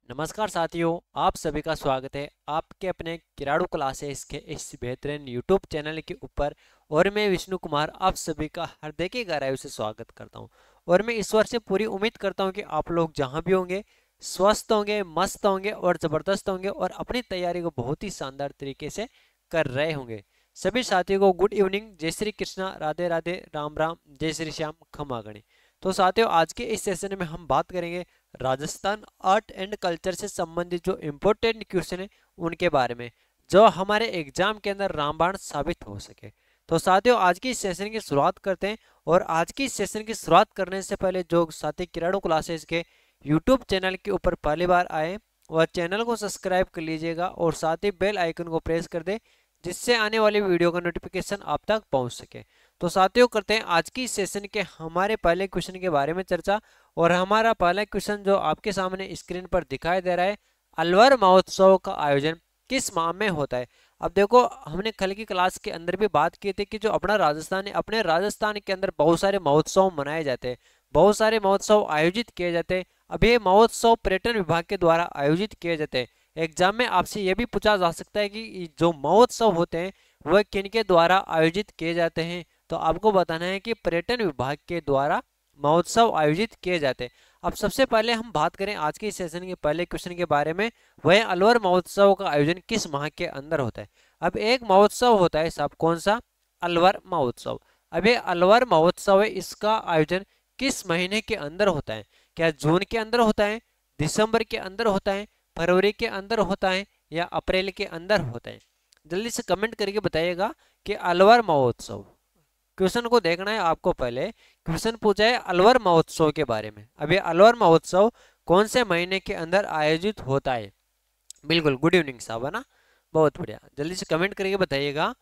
नमस्कार साथियों, आप सभी का स्वागत है आपके अपने किराड़ू क्लासेस के इस बेहतरीन यूट्यूब चैनल के ऊपर। और मैं विष्णु कुमार आप सभी का हृदय गहराई से स्वागत करता हूं। और मैं ईश्वर से पूरी उम्मीद करता हूं कि आप लोग जहां भी होंगे स्वस्थ होंगे, मस्त होंगे और ज़बरदस्त होंगे और अपनी तैयारी को बहुत ही शानदार तरीके से कर रहे होंगे। सभी साथियों को गुड इवनिंग, जय श्री कृष्णा, राधे राधे, राम राम, जय श्री श्याम, खमा गणी। तो साथियों, आज के इस सेशन में हम बात करेंगे राजस्थान आर्ट एंड कल्चर से संबंधित जो इम्पोर्टेंट क्वेश्चन है उनके बारे में, जो हमारे एग्जाम के अंदर रामबाण साबित हो सके। तो साथियों, आज की इस सेशन की शुरुआत करते हैं। और आज की इस सेशन की शुरुआत करने से पहले जो साथी किराड़ू क्लासेस के यूट्यूब चैनल के ऊपर पहली बार आए वह चैनल को सब्सक्राइब कर लीजिएगा और साथ ही बेल आइकन को प्रेस कर दे, जिससे आने वाली वीडियो का नोटिफिकेशन आप तक पहुंच सके। तो साथियों, करते हैं आज की सेशन के हमारे पहले क्वेश्चन के बारे में चर्चा। और हमारा पहला क्वेश्चन जो आपके सामने स्क्रीन पर दिखाई दे रहा है, अलवर महोत्सव का आयोजन किस माह में होता है। अब देखो, हमने कल की क्लास के अंदर भी बात की थी कि जो अपना राजस्थान है, अपने राजस्थान के अंदर बहुत सारे महोत्सव मनाए जाते हैं, बहुत सारे महोत्सव आयोजित किए जाते हैं। अब ये महोत्सव पर्यटन विभाग के द्वारा आयोजित किए जाते हैं। एग्जाम में आपसे ये भी पूछा जा सकता है कि जो महोत्सव होते हैं वह किनके द्वारा आयोजित किए जाते हैं। तो आपको बताना है कि पर्यटन विभाग के द्वारा महोत्सव आयोजित किए जाते हैं। अब सबसे पहले हम बात करें आज के सेशन के पहले क्वेश्चन के बारे में, वह अलवर महोत्सव का आयोजन किस माह के अंदर होता है। अब एक महोत्सव होता है साहब, कौन सा? अलवर महोत्सव। अब ये अलवर महोत्सव है, इसका आयोजन किस महीने के अंदर होता है? क्या जून के अंदर होता है, दिसंबर के अंदर होता है, फरवरी के अंदर होता है या अप्रैल के अंदर होता है? जल्दी से कमेंट करके बताइएगा कि अलवर महोत्सव। क्वेश्चन को देखना है आपको। पहले क्वेश्चन पूछा है अलवर महोत्सव के बारे में। अब ये अलवर महोत्सव कौन से महीने के अंदर आयोजित होता है? बिल्कुल, गुड इवनिंग साहब, है ना, बहुत बढ़िया। जल्दी से कमेंट करके बताइएगा।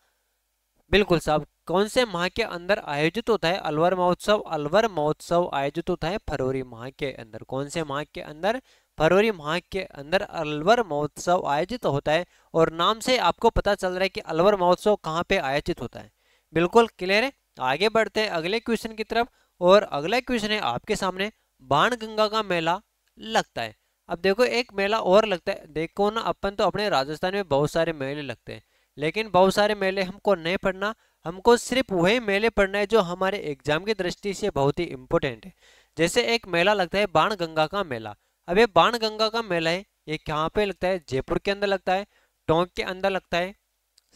बिल्कुल साहब, कौन से माह के अंदर आयोजित होता है अलवर महोत्सव? अलवर महोत्सव आयोजित होता है फरवरी माह के अंदर। कौन से माह के अंदर? फरवरी माह के अंदर अलवर महोत्सव आयोजित होता है। और नाम से आपको पता चल रहा है कि अलवर महोत्सव कहाँ पे आयोजित होता है। बिल्कुल क्लियर है। आगे बढ़ते हैं अगले क्वेश्चन की तरफ। और अगला क्वेश्चन है आपके सामने, बाणगंगा का मेला लगता है। अब देखो, एक मेला और लगता है। देखो ना, अपन तो अपने राजस्थान में बहुत सारे मेले लगते हैं, लेकिन बहुत सारे मेले हमको नहीं पढ़ना। हमको सिर्फ वही मेले पढ़ना है जो हमारे एग्जाम की दृष्टि से बहुत ही इंपॉर्टेंट है। जैसे एक मेला लगता है बाणगंगा का मेला। अब ये बाणगंगा का मेला है, ये कहाँ पे लगता है? जयपुर के अंदर लगता है, टोंक के अंदर लगता है,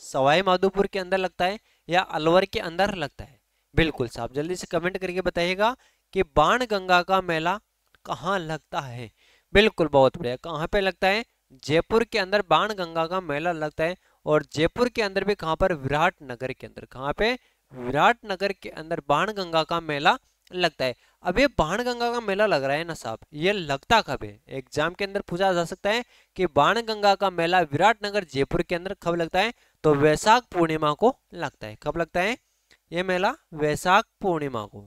सवाई माधोपुर के अंदर लगता है या अलवर के अंदर लगता है? बिल्कुल साहब, जल्दी से कमेंट करके बताइएगा कि बाणगंगा का मेला कहाँ लगता है। बिल्कुल, बहुत बढ़िया। कहाँ पे लगता है? जयपुर के अंदर बाणगंगा का मेला लगता है। और जयपुर के अंदर भी कहाँ पर? विराट नगर के अंदर। कहाँ पे? विराट नगर के अंदर बाणगंगा का मेला लगता है। अब ये बाणगंगा का मेला लग रहा है ना साहब, ये लगता कब है? एग्जाम के अंदर पूछा जा सकता है कि बाणगंगा का मेला विराट नगर जयपुर के अंदर कब लगता है। तो वैशाख पूर्णिमा को लगता है। कब लगता है ये मेला? वैशाख पूर्णिमा को।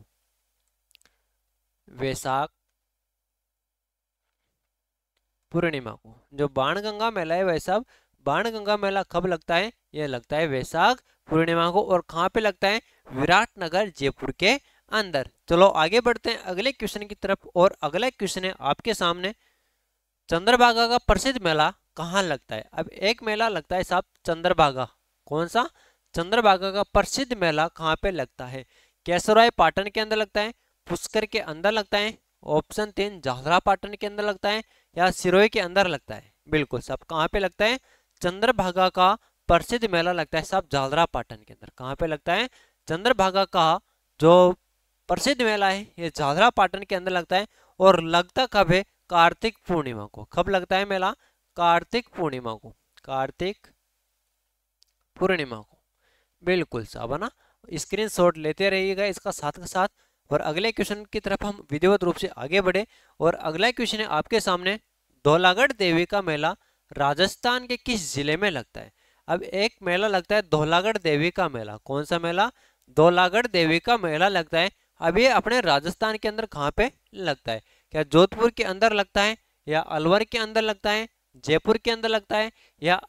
वैशाख पूर्णिमा को जो बाणगंगा मेला है, वैसा बाणगंगा मेला कब लगता है? यह लगता है वैशाख पूर्णिमा को। और कहाँ पे लगता है? विराट नगर जयपुर के अंदर। चलो आगे बढ़ते हैं अगले क्वेश्चन की तरफ। और अगला क्वेश्चन है आपके सामने, चंद्रभागा का प्रसिद्ध मेला कहाँ लगता है? अब एक मेला लगता है साहब चंद्रभागा। कौन सा? चंद्रभागा का प्रसिद्ध मेला कहाँ पे लगता है? केसराय पाटन के अंदर लगता है, पुष्कर के अंदर लगता है, ऑप्शन 3 झालरा पाटन के अंदर लगता है या सिरोही के अंदर लगता है? बिल्कुल साहब, कहाँ पे लगता है? चंद्रभागा का प्रसिद्ध मेला लगता है साहब झालरा पाटन के अंदर। कहाँ पे लगता है? चंद्रभागा का जो प्रसिद्ध मेला है ये झालरा पाटन के अंदर लगता है। और लगता कब है? कार्तिक पूर्णिमा को। कब लगता है मेला? कार्तिक पूर्णिमा को। कार्तिक पूर्णिमा को। बिल्कुल साहब, है ना। स्क्रीनशॉट लेते रहिएगा इसका साथ के साथ। और अगले क्वेश्चन की तरफ हम विधिवत रूप से आगे बढ़े। और अगला क्वेश्चन है आपके सामने, धौलागढ़ देवी का मेला राजस्थान के किस जिले में लगता है? अब एक मेला लगता है धौलागढ़ देवी का मेला। कौन सा मेला? धौलागढ़ देवी का मेला लगता है। अब ये अपने राजस्थान के अंदर कहाँ पे लगता है? क्या जोधपुर के अंदर लगता है या अलवर के अंदर लगता है, जयपुर के अंदर लगता है या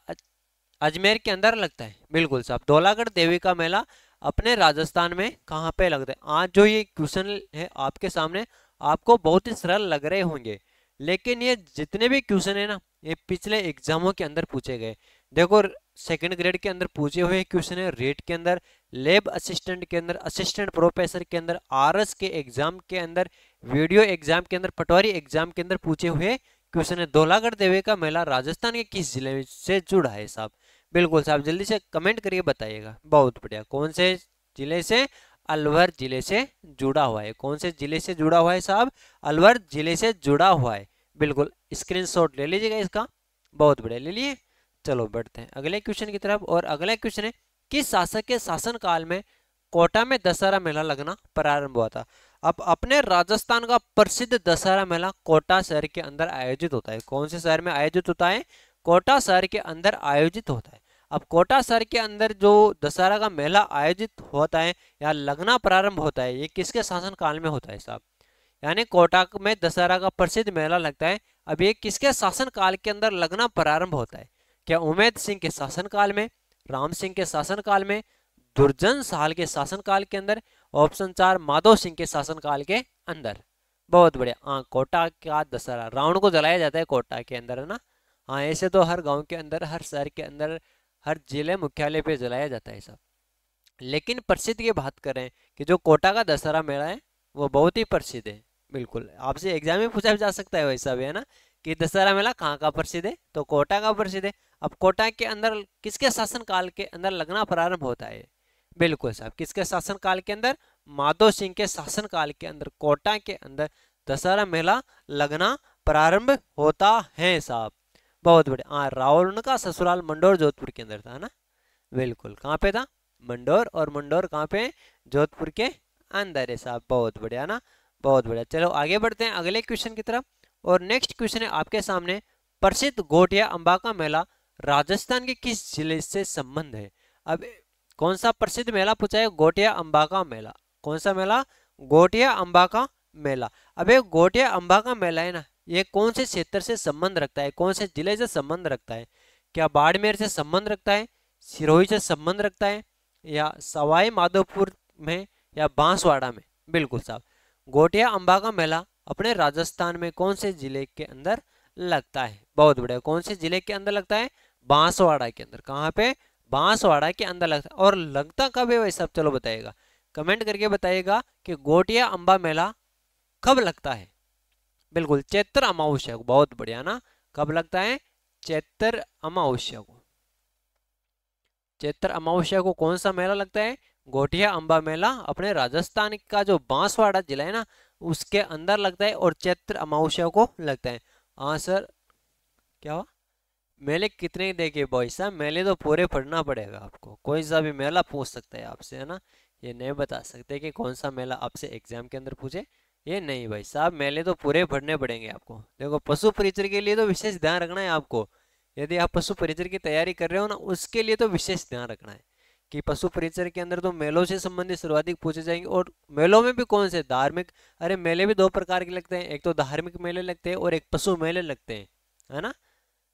अजमेर के अंदर लगता है? बिल्कुल साहब, धौलागढ़ देवी का मेला अपने राजस्थान में कहाँ पे लगता है? आज जो ये क्वेश्चन है आपके सामने, आपको बहुत ही सरल लग रहे होंगे, लेकिन ये जितने भी क्वेश्चन है ना, ये पिछले एग्जामों के अंदर पूछे गए। देखो सेकंड ग्रेड के अंदर पूछे हुए क्वेश्चन है, रेट के अंदर, लैब असिस्टेंट के अंदर, असिस्टेंट प्रोफेसर के अंदर, आरएस के एग्जाम के अंदर, वीडियो एग्जाम के अंदर, पटवारी एग्जाम के अंदर पूछे हुए क्वेश्चन है। धौलागढ़ देवी का मेला राजस्थान के किस जिले से जुड़ा है साहब? बिल्कुल साहब, जल्दी से कमेंट करके बताइएगा। बहुत बढ़िया, कौन से जिले से? अलवर जिले से जुड़ा हुआ है। कौन से जिले से जुड़ा हुआ है साहब? अलवर जिले से जुड़ा हुआ है। बिल्कुल, स्क्रीनशॉट ले लीजिएगा इसका। बहुत बढ़िया, ले लिए। चलो बढ़ते हैं अगले क्वेश्चन की तरफ। और अगला क्वेश्चन है, किस शासक के शासन काल में कोटा में दशहरा मेला लगना प्रारंभ हुआ था? अब अपने राजस्थान का प्रसिद्ध दशहरा मेला कोटा शहर के अंदर आयोजित होता है। कौन से शहर में आयोजित होता है? कोटा शहर के अंदर आयोजित होता है। अब कोटा शहर के अंदर जो दशहरा का मेला आयोजित होता है या लगना प्रारंभ होता है, ये किसके शासन काल में होता है साहब? यानी कोटा में दशहरा का प्रसिद्ध मेला लगता है। अब ये किसके शासन काल के अंदर लगना प्रारंभ होता है? क्या उमेद सिंह के शासन काल में, राम सिंह के शासन काल में, दुर्जन साल के शासन काल के अंदर? ऑप्शन 4 माधव सिंह के शासन काल के अंदर। बहुत बढ़िया। हाँ, कोटा का दशहरा रावण को जलाया जाता है कोटा के अंदर, है ना। हाँ, ऐसे तो हर गांव के अंदर, हर शहर के अंदर, हर जिले मुख्यालय पे जलाया जाता है सब। लेकिन प्रसिद्ध की बात करें कि जो कोटा का दशहरा मेला है वो बहुत ही प्रसिद्ध है। बिल्कुल, आपसे एग्जाम में पूछा जा सकता है वैसा भी, है ना, कि दशहरा मेला कहाँ का प्रसिद्ध है, तो कोटा का प्रसिद्ध है। अब कोटा के अंदर किसके शासन काल के अंदर लगना प्रारंभ होता है? बिल्कुल साहब, किसके शासन काल के अंदर? माधव सिंह के शासन काल के अंदर कोटा के अंदर दशहरा मेला लगना प्रारंभ होता है साहब। बहुत बढ़िया। हाँ, रावण का ससुराल मंडोर जोधपुर के अंदर था, है ना। बिल्कुल, कहाँ पे था? मंडोर। और मंडोर कहाँ पे? जोधपुर के अंदर है साहब। बहुत बढ़िया ना, बहुत बढ़िया। चलो आगे बढ़ते हैं अगले क्वेश्चन की तरफ। और नेक्स्ट क्वेश्चन है आपके सामने, प्रसिद्ध गोटिया अंबा का मेला राजस्थान के किस जिले से संबंध है? अब कौन सा प्रसिद्ध मेला पूछा है? गोटिया अंबा का मेला। कौन सा मेला? गोटिया अंबा का मेला। अब ये गोटिया अंबा का मेला है ना, ये कौन से क्षेत्र से संबंध रखता है? कौन से जिले से संबंध रखता है? क्या बाड़मेर से संबंध रखता है, सिरोही से संबंध रखता है, या सवाई माधोपुर में, या बांसवाड़ा में? बिल्कुल साहब, गोटिया अंबा का मेला अपने राजस्थान में कौन से जिले के अंदर लगता है? बहुत बढ़िया, कौन से जिले के अंदर लगता है? बांसवाड़ा के अंदर। कहाँ पे? बांसवाड़ा के अंदर लगता है। और लगता कब है भाई साहब? चलो बताइएगा, कमेंट करके बताइएगा कि गोटिया अंबा मेला कब लगता है। बिल्कुल, चैत्र अमावस्या को। बहुत बढ़िया ना, कब लगता है? चैत्र अमावस्या को। चैत्र अमावस्या को कौन सा मेला लगता है? गोटिया अंबा मेला अपने राजस्थान का जो बांसवाड़ा जिला है ना, उसके अंदर लगता है, और चैत्र अमावस्या को लगता है। हाँ सर, क्या हुआ? मेले कितने देखे भाई साहब? मेले तो पूरे पढ़ना पड़ेगा आपको, कोई सा भी मेला पूछ सकता है आपसे, है ना। ये नहीं बता सकते कि कौन सा मेला आपसे एग्जाम के अंदर पूछे, ये नहीं भाई साहब, मेले तो पूरे पढ़ने पड़ेंगे आपको। देखो, पशु परिचर के लिए तो विशेष ध्यान रखना है आपको। यदि आप पशु परिचर की तैयारी कर रहे हो ना, उसके लिए तो विशेष ध्यान रखना है कि पशु परिचर के अंदर तो मेलों से संबंधित सर्वाधिक पूछे जाएंगे। और मेलों में भी कौन से धार्मिक, अरे मेले भी दो प्रकार के लगते हैं, एक तो धार्मिक मेले लगते हैं और एक पशु मेले लगते हैं, है ना।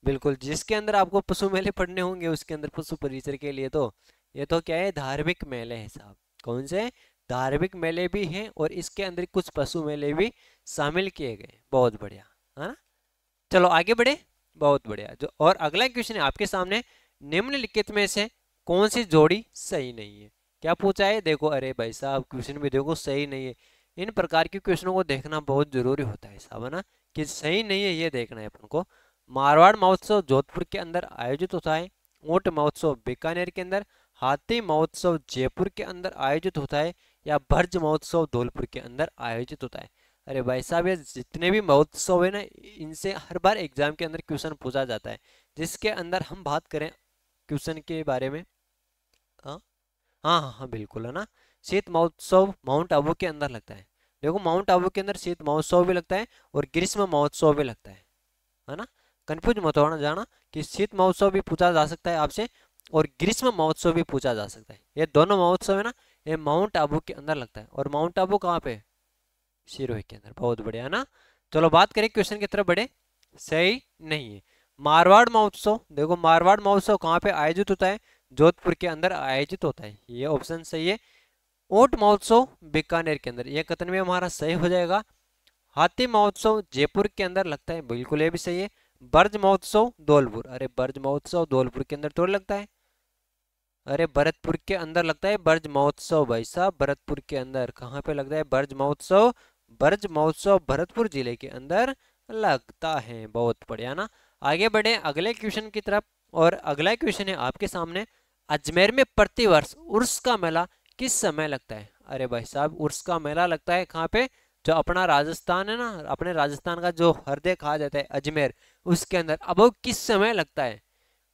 बिल्कुल, जिसके अंदर आपको पशु मेले पढ़ने होंगे उसके अंदर पशु परिचर के लिए तो ये तो क्या है? धार्मिक मेले हैं साहब। कौन से? धार्मिक मेले भी हैं, और इसके अंदर कुछ पशु मेले भी शामिल किए गए। बहुत बढ़िया, है ना। चलो आगे बढ़े। बहुत बढ़िया। जो और अगला क्वेश्चन है आपके सामने, निम्नलिखित में से कौन सी जोड़ी सही नहीं है? क्या पूछा है? देखो, अरे भाई साहब, क्वेश्चन भी देखो, सही नहीं है। इन प्रकार के क्वेश्चनों को देखना बहुत जरूरी होता है साहब, है ना, कि सही नहीं है ये देखना है अपन को। मारवाड़ महोत्सव जोधपुर के अंदर आयोजित होता है, ऊंट महोत्सव बीकानेर के अंदर, हाथी महोत्सव जयपुर के अंदर आयोजित होता है, या भर्ज महोत्सव धौलपुर के अंदर आयोजित होता है? अरे भाई साहब, ये जितने भी महोत्सव है ना, इनसे हर बार एग्जाम के अंदर क्वेश्चन पूछा जाता है। जिसके अंदर हम बात करें क्वेश्चन के बारे में, हाँ हाँ हाँ हाँ, बिल्कुल, है ना। शीत महोत्सव माउंट आबू के अंदर लगता है। देखो, माउंट आबू के अंदर शीत महोत्सव भी लगता है और ग्रीष्म महोत्सव भी लगता है ना। कंफ्यूज मत होना जाना कि शीत महोत्सव भी पूछा जा सकता है आपसे और ग्रीष्म महोत्सव भी पूछा जा सकता है। ये दोनों महोत्सव है ना, ये माउंट आबू के अंदर लगता है। और माउंट आबू कहाँ पे? सिरोही के अंदर। बहुत बढ़िया ना। चलो बात करें क्वेश्चन की तरफ बढ़े। सही नहीं है। मारवाड़ महोत्सव, देखो मारवाड़ महोत्सव कहाँ पे आयोजित होता है? जोधपुर के अंदर आयोजित होता है, ये ऑप्शन सही है। ऊंट महोत्सव बीकानेर के अंदर, ये कथन भी हमारा सही हो जाएगा। हाथी महोत्सव जयपुर के अंदर लगता है, बिल्कुल ये भी सही है। ब्रज महोत्सव धौलपुर, अरे ब्रज महोत्सव धौलपुर के अंदर थोड़ा लगता है, अरे भरतपुर के अंदर लगता है ब्रज महोत्सव भाई साहब, भरतपुर के अंदर कहाँ पे लगता है ब्रज महोत्सव? ब्रज महोत्सव भरतपुर जिले के अंदर लगता है। बहुत बढ़िया ना। आगे बढ़े अगले क्वेश्चन की तरफ, और अगला क्वेश्चन है आपके सामने, अजमेर में प्रतिवर्ष उर्स का मेला किस समय लगता है? अरे भाई साहब उर्स का मेला लगता है कहाँ पे? जो अपना राजस्थान है ना, अपने राजस्थान का जो हृदय कहा जाता है अजमेर, उसके अंदर। अब वो किस समय लगता है?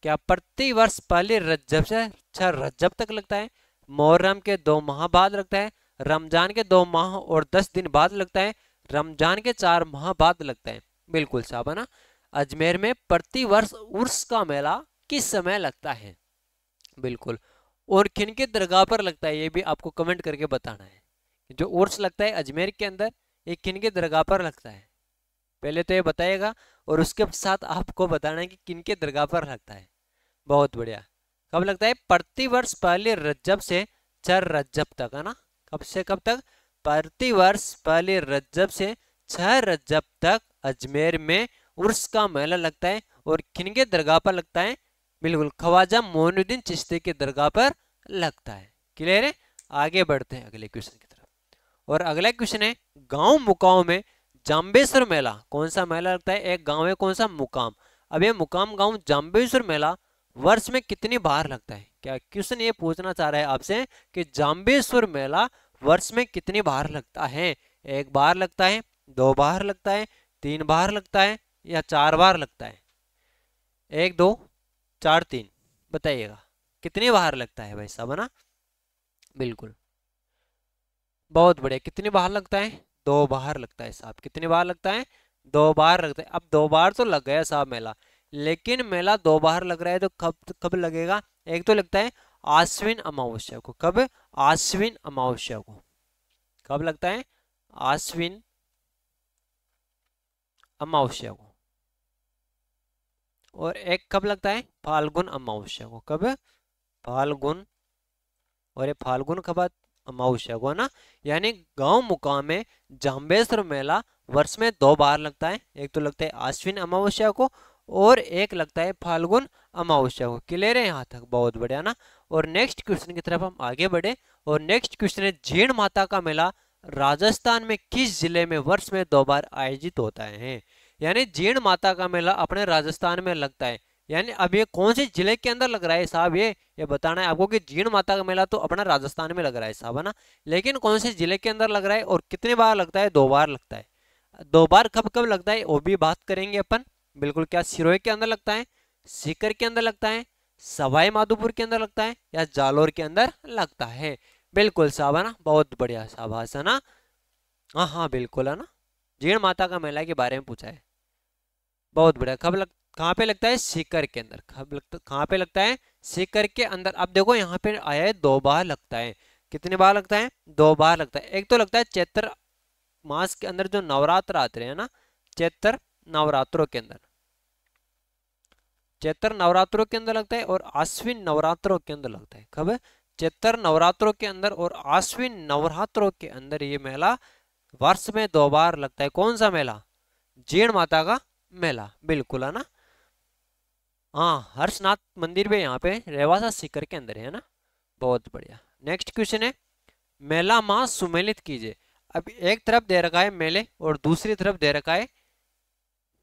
क्या प्रति वर्ष पहले रज्जब से 6 रज्जब तक लगता है, मुहर्रम के 2 माह बाद लगता है, रमजान के 2 माह और 10 दिन बाद लगता है, रमजान के 4 माह बाद लगता है? बिल्कुल साहब है ना। अजमेर में प्रति वर्ष उर्स का मेला किस समय लगता है? बिल्कुल। और किन के दरगाह पर लगता है, ये भी आपको कमेंट करके बताना है। जो उर्स लगता है अजमेर के अंदर, ये किन के दरगाह पर लगता है? पहले तो ये बताइएगा, और उसके साथ आपको बताना है कि किन के दरगाह पर लगता है। बहुत बढ़िया। कब लगता है? प्रति वर्ष पहले रज्जब से 6 रज्जब तक, है ना। कब से कब तक? प्रति वर्ष पहले रज्जब से 6 रज्जब तक अजमेर में उर्स का मेला लगता है। और किन के दरगाह पर लगता है? बिल्कुल ख्वाजा मोइनुद्दीन चिश्ती के दरगाह पर लगता है। क्लियर है? आगे बढ़ते हैं अगले क्वेश्चन की तरफ। और अगला क्वेश्चन है, गांव मुकाम में जाम्बेश्वर मेला कौन सा मेला लगता है? एक गांव है कौन सा? मुकाम। अब ये मुकाम गांव जाम्बेश्वर मेला वर्ष में कितनी बार लगता है? क्या क्वेश्चन ये पूछना चाह रहा है आपसे कि जाम्बेश्वर मेला वर्ष में कितनी बार लगता है? 1 बार लगता है, 2 बार लगता है, 3 बार लगता है, या 4 बार लगता है? 1 2 4 3 बताइएगा कितनी बार लगता है भाई साहब, है ना। बिल्कुल बहुत बढ़िया। कितनी बार लगता है? 2 बार लगता है साहब। कितनी बार लगता है? 2 बार लगता है। अब 2 बार तो लग गया साहब मेला, लेकिन मेला 2 बार लग रहा है तो कब कब लगेगा? एक तो लगता है आश्विन अमावस्या को। कब? आश्विन अमावस्या को। कब लगता है? आश्विन अमावस्या को। और एक कब लगता है? फाल्गुन अमावस्या को। कब? फाल्गुन। और ये फाल्गुन कब? अमावस्या को, है ना। यानी गांव मुकाम में जाम्बेश्वर मेला वर्ष में 2 बार लगता है। एक तो लगता है आश्विन अमावस्या को, और एक लगता है फाल्गुन अमावस्या को। क्लियर है यहाँ तक? बहुत बढ़िया ना। और नेक्स्ट क्वेश्चन की तरफ हम आगे बढ़े, और नेक्स्ट क्वेश्चन है, जीण माता का मेला राजस्थान में किस जिले में वर्ष में 2 बार आयोजित होता है? यानी जीण माता का मेला अपने राजस्थान में लगता है। यानी अब ये कौन से जिले के अंदर लग रहा है साहब? ये बताना है आपको कि जीण माता का मेला तो अपना राजस्थान में लग रहा है साहब, है ना। लेकिन कौन से जिले के अंदर लग रहा है और कितने बार लगता है? 2 बार लगता है। 2 बार कब कब लगता है वो भी बात करेंगे अपन। बिल्कुल। क्या सिरोही के अंदर लगता है, सीकर के अंदर लगता है, सवाई माधोपुर के अंदर लगता है, या जालोर के अंदर लगता है? बिल्कुल साहब, है ना। बहुत बढ़िया शाबाश, है ना। हाँ हाँ बिल्कुल, है ना। जीण माता का मेला के बारे में पूछा है। बहुत बढ़िया। कहाँ पे लगता है? सीकर के अंदर। कहाँ पे लगता है? सीकर के अंदर। अब देखो यहाँ पे आया है 2 बार लगता है। कितने बार लगता है? 2 बार लगता है। एक तो लगता है चैत्र मास के अंदर जो नवरात्र आते हैं ना, चैत्र नवरात्रों के अंदर, चैत्र नवरात्रों के अंदर लगता है, और आश्विन नवरात्रों के अंदर लगता है। कब? चैत्र नवरात्रों के अंदर और आश्विन नवरात्रों के अंदर ये मेला वर्ष में 2 बार लगता है। कौन सा मेला? जीण माता का मेला। बिल्कुल, है ना। हाँ, हर्षनाथ मंदिर भी यहाँ पे रेवासा सीकर के अंदर है ना। बहुत बढ़िया। नेक्स्ट क्वेश्चन है, मेला माह सुमेलित कीजिए। अब एक तरफ दे रखा है मेले, और दूसरी तरफ दे रखा है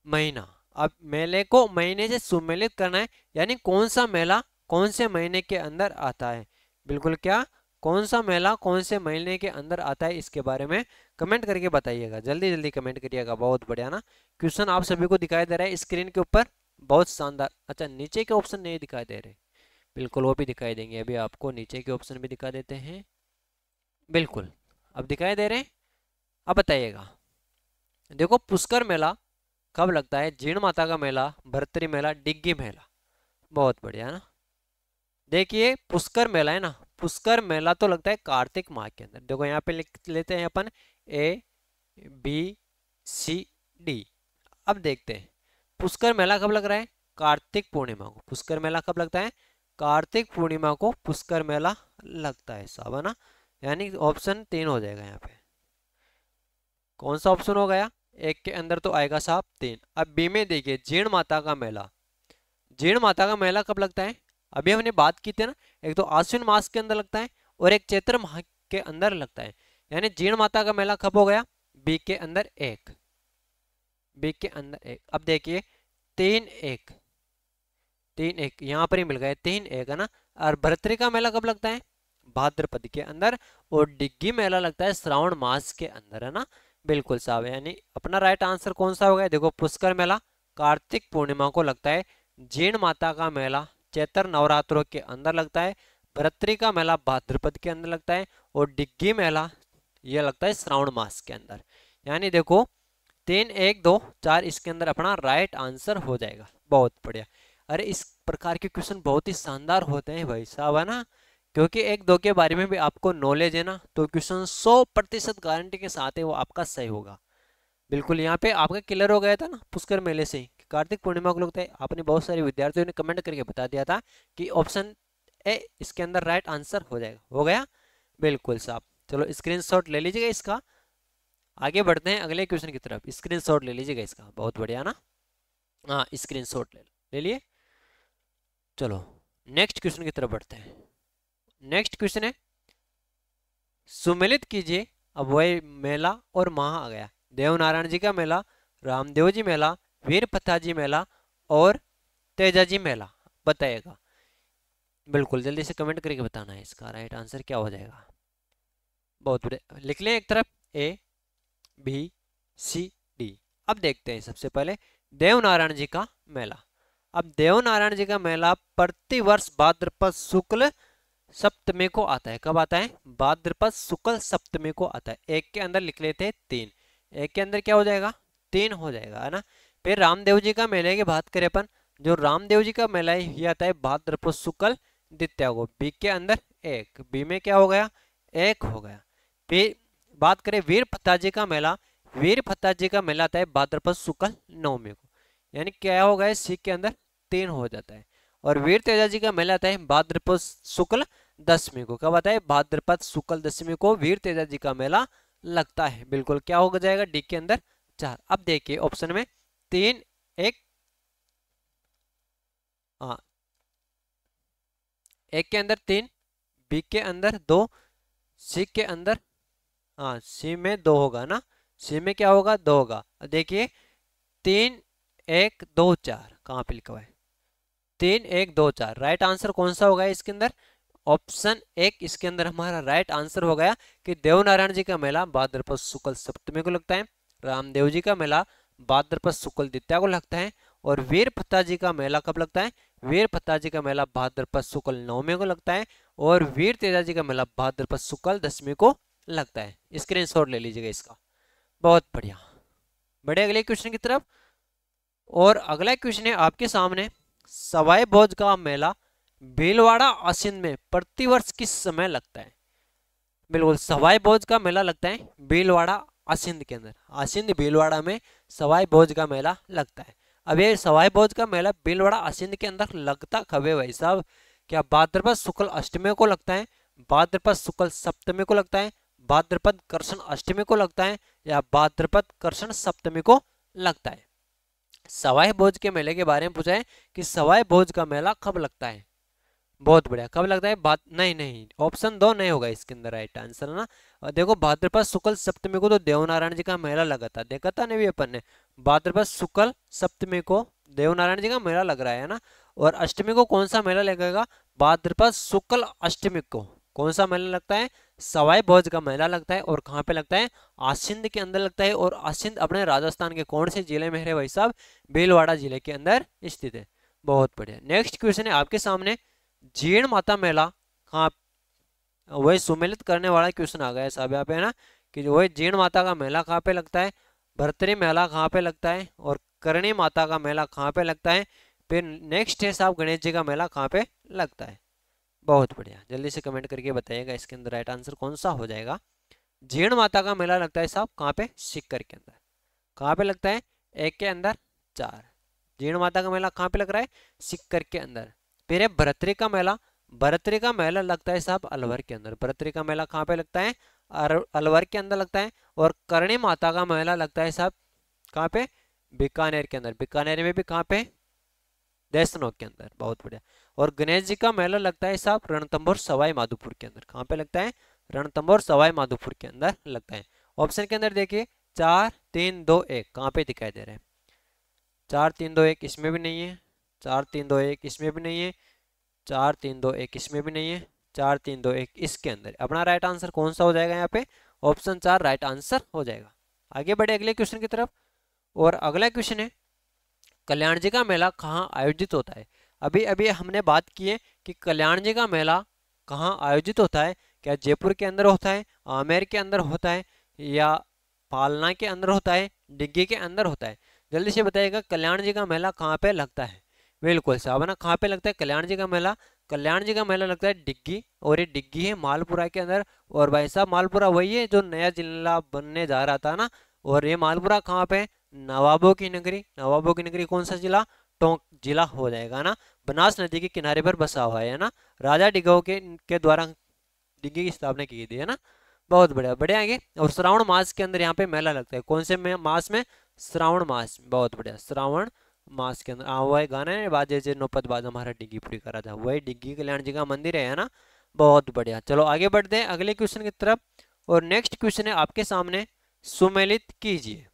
महीना। अब मेले को महीने से सुमेलित करना है, यानी कौन सा मेला कौन से महीने के अंदर आता है? बिल्कुल। क्या? कौन सा मेला कौन से महीने के अंदर आता है, इसके बारे में कमेंट करके बताइएगा। जल्दी जल्दी कमेंट करिएगा। बहुत बढ़िया ना। क्वेश्चन आप सभी को दिखाई दे रहा है स्क्रीन के ऊपर? बहुत शानदार। अच्छा, नीचे के ऑप्शन नहीं दिखाई दे रहे? बिल्कुल वो भी दिखाई देंगे। अभी आपको नीचे के ऑप्शन भी दिखा देते हैं। बिल्कुल अब दिखाई दे रहे हैं। अब बताइएगा। देखो, पुष्कर मेला कब लगता है? जीण माता का मेला, भरतरी मेला, डिग्गी मेला। बहुत बढ़िया ना। देखिए पुष्कर मेला है ना, पुष्कर मेला तो लगता है कार्तिक माह के अंदर। देखो यहाँ पे लिख लेते हैं अपन ABCD। अब देखते हैं पुष्कर मेला कब लग रहा है? कार्तिक पूर्णिमा को। पुष्कर मेला कब लगता है? कार्तिक पूर्णिमा को पुष्कर मेला लगता है साहब, है ना। यानी ऑप्शन 3 हो जाएगा यहाँ पे। कौन सा ऑप्शन हो गया? एक के अंदर तो आएगा साहब 3। अब बी में देखिए जीण माता का मेला। जीण माता का मेला कब लगता है? अभी हमने बात की थी ना, एक तो आश्विन मास के अंदर लगता है और एक चैत्र माह के अंदर लगता है। यानी जीण माता का मेला कब हो गया? बी के अंदर 1, बी के अंदर 1। अब देखिए 3 1, 3 1 यहाँ पर ही मिल गए, 3 1 है ना। और भर्तरी का मेला कब लगता है? भाद्रपद के अंदर। और डिग्गी मेला लगता है श्रावण मास के अंदर, है ना। बिल्कुल साहब, यानी अपना राइट आंसर कौन सा हो गया? देखो पुष्कर मेला कार्तिक पूर्णिमा को लगता है, जीण माता का मेला चैत्र नवरात्रों के अंदर लगता है, भर्तरी का मेला भाद्रपद के अंदर लगता है, और डिग्गी मेला ये लगता है श्रावण मास के अंदर। यानी देखो 3 1 2 4 इसके अंदर अपना राइट आंसर हो जाएगा। बहुत बढ़िया। अरे इस प्रकार के क्वेश्चन बहुत ही शानदार होते हैं भाई साहब, है ना। क्योंकि 1 2 के बारे में भी आपको नॉलेज है ना, तो क्वेश्चन 100% गारंटी के साथ है वो आपका सही होगा। बिल्कुल यहाँ पे आपका क्लियर हो गया था ना पुष्कर मेले से ही कार्तिक पूर्णिमा को लगता है। आपने बहुत सारे विद्यार्थियों ने कमेंट करके बता दिया था कि ऑप्शन ए इसके अंदर राइट आंसर हो जाएगा। हो गया बिल्कुल साहब। चलो स्क्रीनशॉट ले लीजिएगा इसका। आगे बढ़ते हैं अगले क्वेश्चन की तरफ। स्क्रीनशॉट ले लीजिएगा इसका, बहुत बढ़िया ना। हाँ स्क्रीनशॉट ले लिए। चलो नेक्स्ट क्वेश्चन की तरफ बढ़ते हैं। नेक्स्ट क्वेश्चन है, सुमेलित कीजिए। अब वही मेला और माह आ गया। देवनारायण जी का मेला, रामदेव जी मेला, वीर प्रताप जी मेला और तेजा जी मेला, बताइएगा। बिल्कुल जल्दी से कमेंट करके बताना है इसका राइट आंसर क्या हो जाएगा। बहुत बढ़िया, लिख लें एक तरफ ए बी सी डी। अब देखते हैं सबसे पहले देवनारायण जी का मेला। अब देवनारायण जी का मेला प्रतिवर्ष भाद्रपद शुक्ल सप्तमी को आता है। कब आता है? भाद्रपद शुक्ल सप्तमी को आता है। एक के अंदर लिख लेते हैं 3, एक के अंदर क्या हो जाएगा? 3 हो जाएगा, है ना। फिर रामदेव जी का मेले की बात करें अपन, जो रामदेव जी का मेला है ये आता है भाद्रपद शुक्ल द्वितीया को। बी के अंदर 1, बी में क्या हो गया? 1 हो गया। फिर बात करें वीर प्रताप जी का मेला, वीर प्रताप जी का मेला आता है भाद्रपद शुक्ल नवमी को। यानी क्या हो गया? सी के अंदर 3 हो जाता है। और वीर तेजा जी का मेला आता है भाद्रपद शुक्ल दशमी को। कब आता है? भाद्रपद शुक्ल दशमी को वीर तेजा जी का मेला लगता है। बिल्कुल क्या हो जाएगा? डी के अंदर 4। अब देखिए ऑप्शन में 3 1, हाँ एक के अंदर 3, बी के अंदर 2, सी के अंदर, हाँ सी में 2 होगा ना। सी में क्या होगा? 2 होगा। देखिए 3 1 2 4 कहाँ पे लिखा हुआ है? 3 1 2 4 राइट आंसर कौन सा होगा इसके अंदर? ऑप्शन 1 इसके अंदर हमारा राइट आंसर हो गया कि देवनारायण जी का मेला भाद्रपद शुक्ल सप्तमी को लगता है, रामदेव जी का मेला भाद्रपद शुक्ल द्वितीया को लगता है, और वीर प्रताप जी का मेला कब लगता है? वीर प्रताप जी का मेला भाद्रपद शुक्ल नवमी को लगता है, और वीर तेजा जी का मेला भाद्रपद शुक्ल दशमी को लगता है। स्क्रीनशॉट ले लीजिएगा इसका। बहुत बढ़िया। बढ़े अगले क्वेश्चन की तरफ। और अगला क्वेश्चन है आपके सामने, सवाई भोज का मेला भीलवाड़ा आश्विन में प्रतिवर्ष किस समय लगता है? बिल्कुल सवाई भोज का मेला लगता है भीलवाड़ा आश्विन के अंदर। आश्विन भीलवाड़ा में सवाई भोज का मेला लगता है। अब ये सवाई भोज का मेला भीलवाड़ा आश्विन के अंदर लगता कब है भाई साहब? क्या भाद्रपद शुक्ल अष्टमी को लगता है, भाद्रपद शुक्ल सप्तमी को लगता है, भाद्रपद कृष्ण अष्टमी को लगता है, या भाद्रपद कृष्ण सप्तमी को लगता है? सवाई भोज के मेले के बारे में पूछा है कि सवाई भोज का मेला कब लगता है। बहुत बढ़िया, कब लगता है? बात नहीं नहीं, ऑप्शन 2 नहीं होगा इसके अंदर राइट आंसर, है ना। और देखो भाद्रपद शुक्ल सप्तमी को तो देवनारायण जी का मेला लगा था, देखा था नहीं भी अपन ने। भाद्रपद शुक्ल सप्तमी को देवनारायण जी का मेला लग रहा है ना। और अष्टमी को कौन सा मेला लगेगा? भाद्रपद शुक्ल अष्टमी को कौन सा मेला लगता है? सवाई भोज का मेला लगता है। और कहाँ पे लगता है? आसिंद के अंदर लगता है। और आसिंद अपने राजस्थान के कौन से जिले में है भाई साहब? भीलवाड़ा जिले के अंदर स्थित है। बहुत बढ़िया। नेक्स्ट क्वेश्चन है आपके सामने, जीण माता मेला कहाँ, वही सुमेलित करने वाला क्वेश्चन आ गया साहब यहाँ पे, है ना। कि वही जीण माता का मेला कहाँ पे लगता है, भर्तरी मेला कहाँ पे लगता है, और करणी माता का मेला कहाँ पे लगता है। फिर नेक्स्ट है साहब गणेश जी का मेला कहाँ पे लगता है। बहुत बढ़िया, जल्दी से कमेंट करके बताइएगा इसके अंदर राइट आंसर कौन सा हो जाएगा। जीण माता का मेला लगता है साहब कहाँ पे? सीकर के अंदर। कहाँ पे लगता है? 1 के अंदर 4। जीण माता का मेला कहाँ पे लग रहा है? सीकर के अंदर। फिर है भरतरी का मेला, भरतरी का मेला लगता है साहब अलवर के अंदर। भरतरी का मेला कहाँ पे लगता है? अलवर के अंदर लगता है। और करणी माता का मेला लगता है साहब कहाँ पे? बीकानेर के अंदर। बीकानेर में भी कहाँ पे? देशनोक के अंदर। बहुत बढ़िया। और गणेश जी का मेला लगता है साहब रणथंभौर सवाई माधोपुर के अंदर। कहाँ पे लगता है? रणथंभौर सवाई माधोपुर के अंदर लगता है। ऑप्शन के अंदर देखिए 4 3 2 1 कहाँ पे दिखाई दे रहा है? 4 3 2 1 इसमें भी नहीं है, 4 3 2 1 इसमें भी नहीं है, 4 3 2 1 इसमें भी नहीं है, 4 3 2 1 इसके अंदर। अपना राइट आंसर कौन सा हो जाएगा यहाँ पे? ऑप्शन 4 राइट आंसर हो जाएगा। आगे बढ़े अगले क्वेश्चन की तरफ। और अगला क्वेश्चन है कल्याण जी का मेला कहाँ आयोजित होता है? अभी अभी हमने बात की है कि कल्याण जी का मेला कहाँ आयोजित होता है। क्या जयपुर के अंदर होता है, आमेर के अंदर होता है, या पालना के अंदर होता है, डिग्गी के अंदर होता है? जल्दी से बताइएगा कल्याण जी का मेला कहाँ पे लगता है? बिल्कुल साहब है ना, कहाँ पे लगता है कल्याण जी का मेला? कल्याण जी का मेला लगता है डिग्गी, और ये डिग्गी है मालपुरा के अंदर। और भाई साहब मालपुरा वही है जो नया जिला बनने जा रहा था ना। और ये मालपुरा कहाँ पे? नवाबों की नगरी। नवाबों की नगरी कौन सा जिला? टोंक जिला हो जाएगा ना। बनास नदी के किनारे पर बसा हुआ है ना। राजा डिगो के द्वारा डिग्गी की स्थापना की गई है ना। बहुत बढ़िया, बढ़िया आगे। और श्रावण मास के अंदर यहाँ पे मेला लगता है। कौन से मास में? श्रावण मास में। बहुत बढ़िया, श्रावण मास के अंदर। वही गाना है बाजे जे नौपत बाज हमारा डिग्गी पूरी करा था, वही डिग्गी कल्याण जी का मंदिर है ना। बहुत बढ़िया, चलो आगे बढ़ते हैं अगले क्वेश्चन की तरफ। और नेक्स्ट क्वेश्चन है आपके सामने, सुमेलित कीजिए।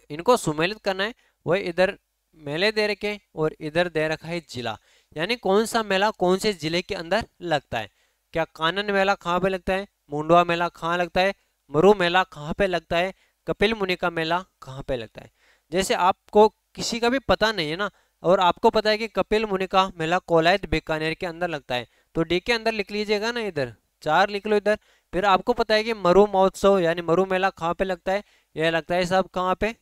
इनको सुमेलित करना है। वही इधर मेले दे रखे और इधर दे रखा है जिला, यानी कौन सा मेला कौन से जिले के अंदर लगता है। क्या कानन मेला कहाँ पे लगता है? मुंडवा मेला कहाँ लगता है? मरु मेला कहाँ पे लगता है? कपिल मुनि का मेला कहाँ पे लगता है? जैसे आपको किसी का भी पता नहीं है ना, और आपको पता है कि कपिल मुनि का मेला कोलायत बीकानेर के अंदर लगता है, तो डी के अंदर लिख लीजिएगा ना, इधर 4 लिख लो इधर। फिर आपको पता है कि मरु महोत्सव यानी मरु मेला कहाँ पे लगता है? यह लगता है साहब कहाँ पे?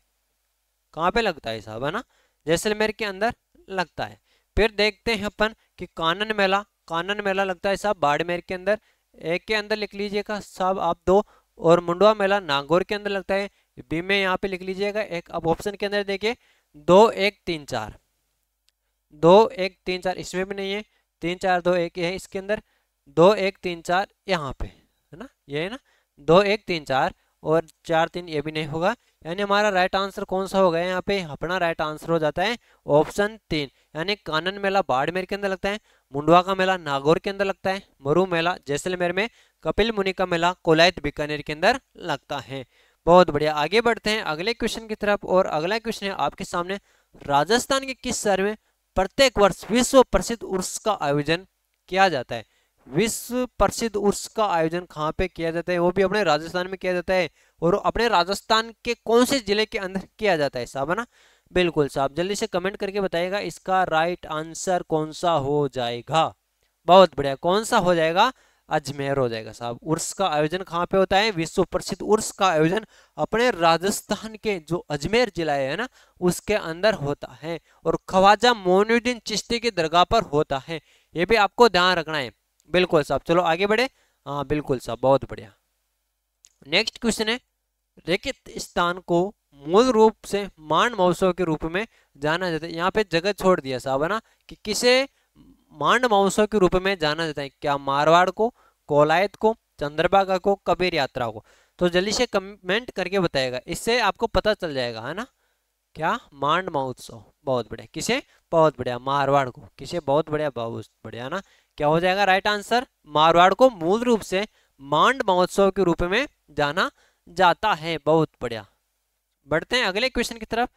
कहाँ पे लगता है साहब, है ना, जैसलमेर के अंदर लगता है। फिर देखते हैं अपन कि कानन मेला, कानन मेला लगता है साहब बाड़मेर के अंदर। एक के अंदर लिख लीजिएगा साहब आप 2। और मुंडवा मेला नागौर के अंदर लगता है, बी में यहाँ पे लिख लीजिएगा एक। अब ऑप्शन के अंदर देखिए 2 1 3 4, 2 1 3 4 इसमें भी नहीं है, 3 4 2 1 है इसके अंदर, 2 1 3 4 यहाँ पे है ना, ये है ना 2 1 3 4, और 4 3 ये भी नहीं होगा। यानी हमारा राइट आंसर कौन सा हो गया यहाँ पे? अपना राइट आंसर हो जाता है ऑप्शन 3, यानी कानन मेला बाड़मेर के अंदर लगता है, मुंडवा का मेला नागौर के अंदर लगता है, मरु मेला जैसलमेर में, कपिल मुनि का मेला कोलायत बीकानेर के अंदर लगता है। बहुत बढ़िया, आगे बढ़ते हैं अगले क्वेश्चन की तरफ। और अगला क्वेश्चन है आपके सामने, राजस्थान के किस शहर में प्रत्येक वर्ष विश्व प्रसिद्ध उर्स का आयोजन किया जाता है? विश्व प्रसिद्ध उर्स का आयोजन कहाँ पे किया जाता है? वो भी अपने राजस्थान में किया जाता है। और अपने राजस्थान के कौन से जिले के अंदर किया जाता है साहब, है ना? बिल्कुल साहब, जल्दी से कमेंट करके बताइएगा इसका राइट आंसर कौन सा हो जाएगा। बहुत बढ़िया, कौन सा हो जाएगा? अजमेर हो जाएगा साहब। उर्स का आयोजन कहाँ पे होता है? विश्व प्रसिद्ध उर्स का आयोजन अपने राजस्थान के जो अजमेर जिला है ना, उसके अंदर होता है। और ख्वाजा मोइनुद्दीन चिश्ती की दरगाह पर होता है, ये भी आपको ध्यान रखना है। बिल्कुल साहब, चलो आगे बढ़े। हाँ बिल्कुल साहब, बहुत बढ़िया। नेक्स्ट क्वेश्चन है, रेगिस्तान को मूल रूप से मांड महोत्सव के रूप में जाना जाता है। यहाँ पे जगह छोड़ दिया साहब, है ना, कि किसे मांड महोत्सव के रूप में जाना जाता है? क्या मारवाड़ को, कोलायत को, चंद्रभागा को, कबीर यात्रा को? तो जल्दी से कमेंट करके बताएगा, इससे आपको पता चल जाएगा, है ना। क्या? मांड महोत्सव। बहुत बढ़िया, किसे? बहुत बढ़िया, मारवाड़ को। किसे? बहुत बढ़िया, बहुत बढ़िया ना। क्या हो जाएगा राइट आंसर? मारवाड़ को मूल रूप से मांड महोत्सव के रूप में जाना जाता है। बहुत बढ़िया, बढ़ते हैं अगले क्वेश्चन की तरफ।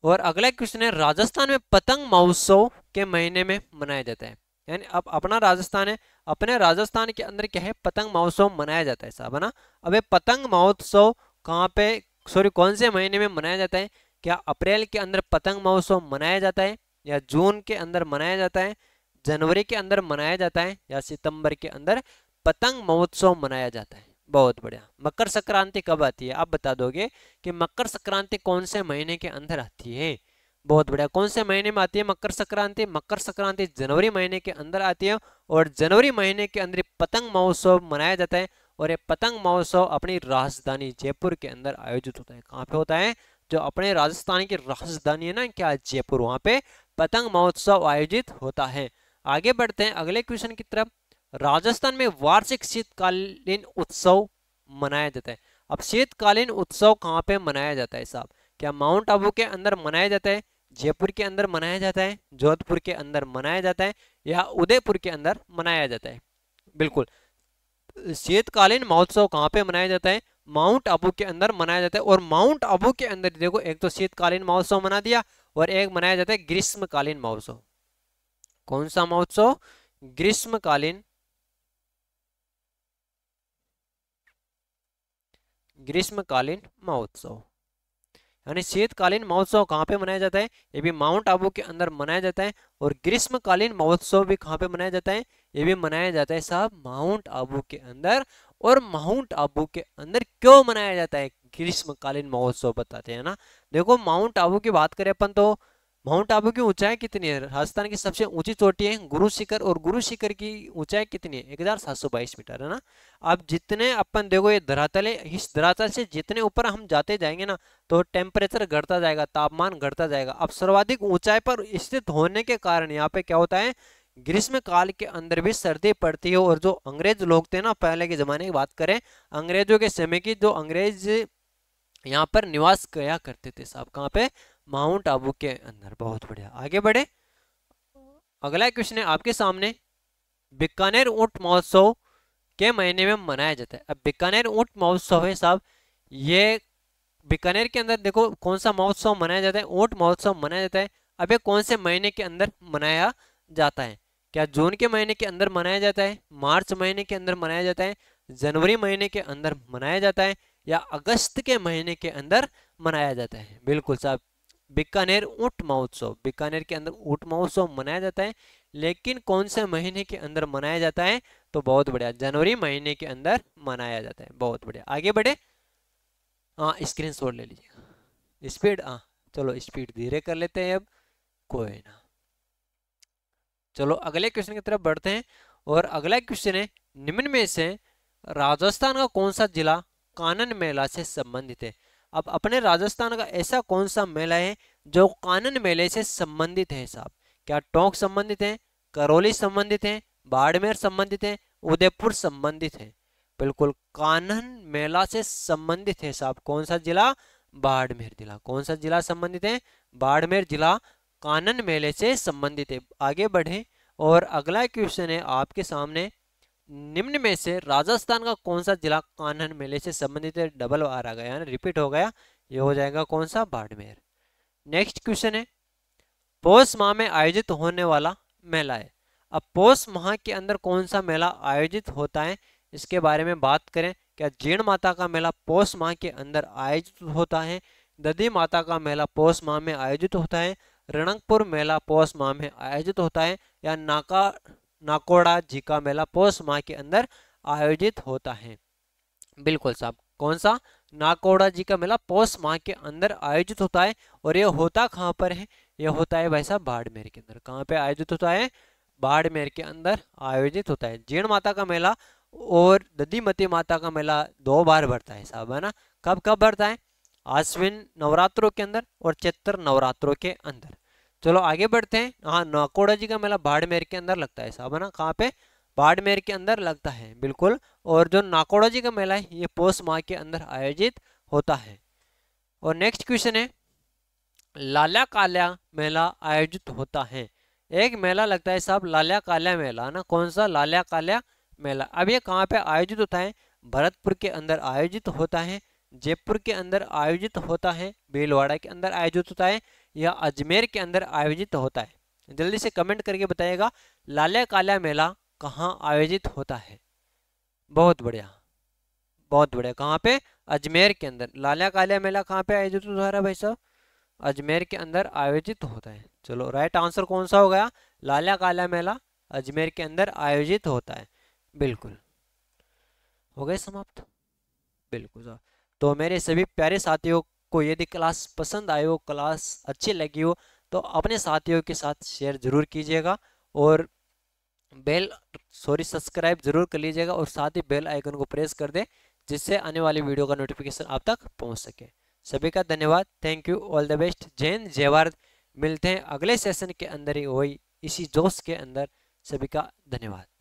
और अगला क्वेश्चन है, राजस्थान में पतंग महोत्सव के महीने में मनाया जाता है। यानी अब अपना राजस्थान है, अपने राजस्थान के अंदर क्या है? पतंग महोत्सव मनाया जाता है साहब, है ना। अब ये पतंग महोत्सव कहाँ पे, सॉरी कौन से महीने में मनाया जाता है? क्या अप्रैल के अंदर पतंग महोत्सव मनाया जाता है, या जून के अंदर मनाया जाता है, जनवरी के अंदर मनाया जाता है, या सितंबर के अंदर पतंग महोत्सव मनाया जाता है? बहुत बढ़िया। मकर संक्रांति कब आती है? आप बता दोगे कि मकर संक्रांति कौन से महीने के अंदर आती है? बहुत बढ़िया, कौन से महीने में आती है मकर संक्रांति? मकर संक्रांति जनवरी महीने के अंदर आती है, और जनवरी महीने के अंदर पतंग महोत्सव मनाया जाता है। और ये पतंग महोत्सव अपनी राजधानी जयपुर के अंदर आयोजित होता है। कहाँ पे होता है? जो अपने राजस्थान की राजधानी है ना, क्या? जयपुर, वहां पे पतंग महोत्सव आयोजित होता है। आगे बढ़ते हैं अगले क्वेश्चन की तरफ। राजस्थान में वार्षिक शीतकालीन उत्सव मनाया जाता है। अब शीतकालीन उत्सव कहाँ पे मनाया जाता है साहब? क्या माउंट आबू के अंदर मनाया जाता है, जयपुर के अंदर मनाया जाता है, जोधपुर के अंदर मनाया जाता है, या उदयपुर के अंदर मनाया जाता है? बिल्कुल, शीतकालीन महोत्सव कहाँ पे मनाया जाता है? माउंट आबू के अंदर मनाया जाता है। और माउंट आबू के अंदर देखो, एक तो शीतकालीन महोत्सव मना दिया और एक मनाया जाता है ग्रीष्मकालीन महोत्सव। कौन सा महोत्सव? ग्रीष्मकालीन महोत्सव। यानी शीतकालीन महोत्सव कहाँ पे मनाया जाता है? ये भी माउंट आबू के अंदर मनाया जाता है। और ग्रीष्मकालीन महोत्सव भी कहाँ पे मनाया जाता है? ये भी मनाया जाता है साहब माउंट आबू के अंदर। और माउंट आबू के अंदर क्यों मनाया जाता है ग्रीष्मकालीन महोत्सव, बताते हैं ना। देखो, माउंट आबू की बात करें अपन तो माउंट आबू की ऊंचाई कितनी है? राजस्थान की सबसे ऊंची चोटी है गुरु शिखर, और गुरु शिखर की ऊंचाई कितनी है? 1722 मीटर है ना। अब जितने अपन देखो, ये धरातल है, इस धरातल से जितने ऊपर हम जाते जाएंगे ना, तो टेम्परेचर घटता जाएगा, तापमान घटता जाएगा। अब सर्वाधिक ऊंचाई पर स्थित होने के कारण यहाँ पे क्या होता है, ग्रीष्म काल के अंदर भी सर्दी पड़ती है। और जो अंग्रेज लोग थे ना, पहले के जमाने की बात करें, अंग्रेजों के समय की, जो अंग्रेज यहाँ पर निवास किया करते थे साहब, कहाँ पे? माउंट आबू के अंदर। बहुत बढ़िया, आगे बढ़े। अगला क्वेश्चन है आपके सामने, बीकानेर ऊंट महोत्सव के महीने में मनाया जाता है? अब बीकानेर ऊंट महोत्सव है साहब, ये बीकानेर के अंदर देखो कौन सा महोत्सव मनाया जाता है? ऊंट महोत्सव मनाया जाता है। अब ये कौन से महीने के अंदर मनाया जाता है? क्या जून के महीने के अंदर मनाया जाता है, मार्च महीने के अंदर मनाया जाता है, जनवरी महीने के अंदर मनाया जाता है, या अगस्त के महीने के अंदर मनाया जाता है? बिल्कुल साहब, बीकानेर ऊंट महोत्सव, बीकानेर के अंदर ऊंट महोत्सव मनाया जाता है। लेकिन कौन से महीने के अंदर मनाया जाता है? तो बहुत बढ़िया, जनवरी महीने के अंदर मनाया जाता है। बहुत बढ़िया, आगे बढ़े। हाँ, स्क्रीन शॉट ले लीजिए। स्पीड, हाँ चलो स्पीड धीरे कर लेते हैं अब, कोई ना। चलो अगले क्वेश्चन की तरफ बढ़ते हैं। और अगला क्वेश्चन है, निम्न में से राजस्थान का कौन सा जिला कानन मेला से संबंधित है? अब अपने राजस्थान का ऐसा कौन सा मेला है जो कानन मेले से संबंधित है साहब? क्या टोंक संबंधित है, करौली संबंधित है, बाड़मेर संबंधित है, उदयपुर संबंधित है? बिल्कुल, कानन मेला से संबंधित है साहब। कौन सा जिला? बाड़मेर जिला। कौन सा जिला संबंधित है? बाड़मेर जिला कानन मेले से संबंधित है। आगे बढ़े। और अगला क्वेश्चन है आपके सामने, निम्न में से राजस्थान का कौन सा जिला कानन मेले से संबंधित है? डबल बार आ गया, रिपीट हो गया, ये हो जाएगा कौन सा? बाड़मेर। नेक्स्ट क्वेश्चन है, पौष माह में आयोजित होने वाला मेला है। अब पौष माह के अंदर कौन सा मेला आयोजित होता है, इसके बारे में बात करें। क्या जीण माता का मेला पौष माह के अंदर आयोजित होता है? दधी माता का मेला पौष माह में आयोजित होता है? रणकपुर मेला पौष माह में आयोजित होता है? या नाकोड़ा जी का मेला पौष माह के अंदर आयोजित होता है? बिल्कुल साहब, कौन सा? नाकोड़ा जी का मेला पौष माह के अंदर आयोजित होता है। और ये होता कहाँ पर है? यह होता है भाई साहब बाड़मेर के अंदर। कहाँ पे आयोजित होता है? बाड़मेर के अंदर आयोजित होता है। जीण माता का मेला और दधीमती माता का मेला 2 बार बढ़ता है साहब, है ना। कब कब बढ़ता है? आश्विन नवरात्रों के अंदर और चैत्र नवरात्रों के अंदर। चलो आगे बढ़ते हैं। हाँ, नाकोड़ा जी का मेला बाड़मेर के अंदर लगता है साहब, है ना। कहाँ पे? बाड़मेर के अंदर लगता है, बिल्कुल। और जो नाकोड़ा जी का मेला है, ये पौष माह के अंदर आयोजित होता है। और नेक्स्ट क्वेश्चन है, लाल्या काल्या मेला आयोजित होता है। एक मेला लगता है साहब लाल्या काल्या मेला, ना। कौन सा? लाल्या काल्या मेला। अब ये कहाँ पे आयोजित होता है? भरतपुर के अंदर आयोजित होता है, जयपुर के अंदर आयोजित होता है, भीलवाड़ा के अंदर आयोजित होता है, या अजमेर के अंदर आयोजित होता है? जल्दी से कमेंट करके बताइएगा, लाल्या काल्या मेला कहाँ आयोजित होता है? बहुत बढ़िया, बहुत बढ़िया। कहाँ पे? अजमेर के अंदर। लाल्या काल्या मेला कहाँ पे आयोजित होता है भाई साहब? अजमेर के अंदर आयोजित होता है। चलो राइट आंसर कौन सा हो गया? लाल्या काल्या मेला अजमेर के अंदर आयोजित होता है। बिल्कुल, हो गए समाप्त। बिल्कुल साहब। तो मेरे सभी प्यारे साथियों को यदि क्लास पसंद आई हो, क्लास अच्छी लगी हो, तो अपने साथियों के साथ शेयर जरूर कीजिएगा। और सब्सक्राइब जरूर कर लीजिएगा। और साथ ही बेल आइकन को प्रेस कर दे, जिससे आने वाली वीडियो का नोटिफिकेशन आप तक पहुंच सके। सभी का धन्यवाद, thank you, all the best, जय हिंद, जय भारत। मिलते हैं अगले सेशन के अंदर ही, वही इसी जोश के अंदर। सभी का धन्यवाद।